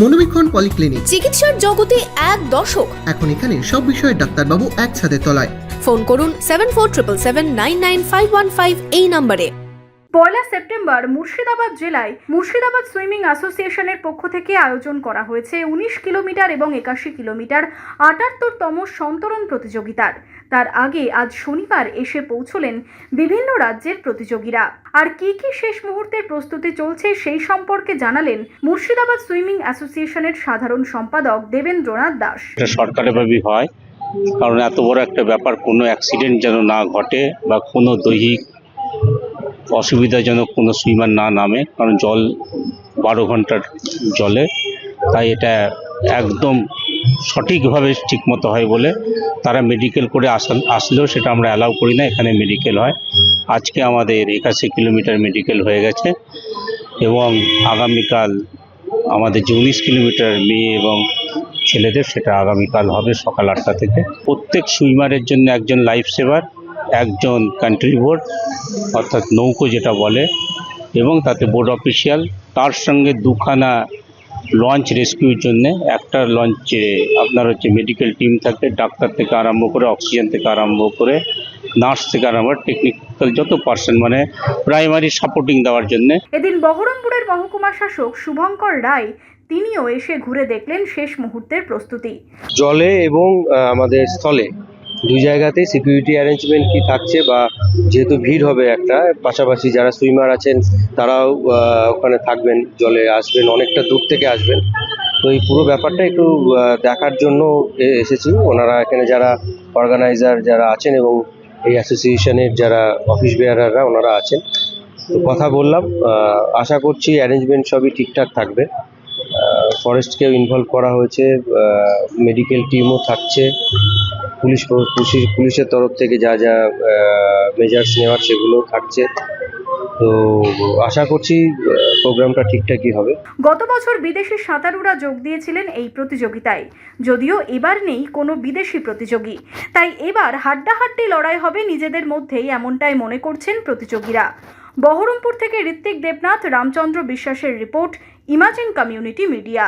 মনোবীক্ষণ polyclinic, চিকিৎসার জগতে এক দশক। এখন এখানে সব বিষয়ে ডাক্তারবাবু এক ছাদের তলায়। ফোন করুন 7477799515 এই নম্বরে। 1 সেপ্টেম্বর মুর্শিদাবাদ জেলায় মুর্শিদাবাদ সুইমিং অ্যাসোসিয়েশনের পক্ষ থেকে আয়োজন করা হয়েছে 19 কিলোমিটার এবং 81 কিলোমিটার 78তম সন্তরণ প্রতিযোগিতার। তার আগে আজ শনিবার এসে পৌঁছলেন বিভিন্ন রাজ্যের প্রতিযোগীরা। আর কি শেষ মুহূর্তের প্রস্তুতি চলছে সেই সম্পর্কে জানালেন মুর্শিদাবাদ সুইমিং অ্যাসোসিয়েশনের সাধারণ সম্পাদক দেবেন্দ্রনাথ দাস। এটা সরকারিভাবে হয়, কারণ এত বড় একটা ব্যাপার, কোনো অ্যাক্সিডেন্ট যেন না ঘটে বা কোনো দৈহিক অসুবিধাজনক কোনো সুইমার না নামে, কারণ জল 12 ঘন্টার জলে, তাই এটা একদম সঠিকভাবে ঠিকমতো হয় বলে তারা মেডিকেল করে আসলেও সেটা আমরা অ্যালাউ করি না, এখানে মেডিকেল হয়। আজকে আমাদের 81 কিলোমিটার মেডিকেল হয়ে গেছে এবং আগামীকাল আমাদের যে 19 কিলোমিটার মেয়ে এবং ছেলেদের, সেটা আগামীকাল হবে সকাল 8টা থেকে। প্রত্যেক সুইমারের জন্য একজন লাইফ সেভার, একজন কান্ট্রি বোর্ড অর্থাৎ নৌকো যেটা বলে, এবং তাতে বোর্ড অফিসিয়াল, তার সঙ্গে 2খানা লঞ্চ রেস্কিউর জন্য। একটা লঞ্চে আপনার মেডিকেল টিম থাকে, ডাক্তার থেকে আরম্ভ করে, অক্সিজেন থেকে আরম্ভ করে, নার্স থেকে আরম্ভ করে, টেকনিক্যাল যত পার্সন, মানে প্রাইমারি সাপোর্টিং দেওয়ার জন্য। এদিন বহরমপুরের মহকুমা শাসক শুভঙ্কর রায় তিনিও এসে ঘুরে দেখলেন শেষ মুহূর্তের প্রস্তুতি। জলে এবং আমাদের স্থলে দুই জায়গাতেই সিকিউরিটি অ্যারেঞ্জমেন্ট কি থাকছে, বা যেহেতু ভিড় হবে একটা, পাশাপাশি যারা সুইমার আছেন তারাও ওখানে থাকবেন, জলে আসবেন, অনেকটা দূর থেকে আসবেন। তো এই পুরো ব্যাপারটা একটু দেখার জন্য এসেছি। ওনারা এখানে যারা অর্গানাইজার যারা আছেন এবং এই অ্যাসোসিয়েশনের যারা অফিস বেয়ারাররা ওনারা আছেন, তো কথা বললাম, আশা করছি অ্যারেঞ্জমেন্ট সবই ঠিকঠাক থাকবে। ফরেস্টকেও ইনভলভ করা হয়েছে, মেডিকেল টিমও থাকছে, পুলিশের তরফ থেকে যা যা মেজার্স নেওয়ার সেগুলো থাকছে। তো আশা করছি প্রোগ্রামটা ঠিকঠাকই হবে। গত বছর বিদেশি সাঁতারুরা যোগ দিয়েছিলেন এই প্রতিযোগিতায়, যদিও এবার নেই কোনো বিদেশি প্রতিযোগী, তাই এবার হাড্ডাহাড্ডি লড়াই হবে নিজেদের মধ্যেই, এমনটাই মনে করছেন প্রতিযোগীরা। বহরমপুর থেকে ঋত্বিক দেবনাথ, রামচন্দ্র বিশ্বাসের রিপোর্ট, ইমাজিন কমিউনিটি মিডিয়া।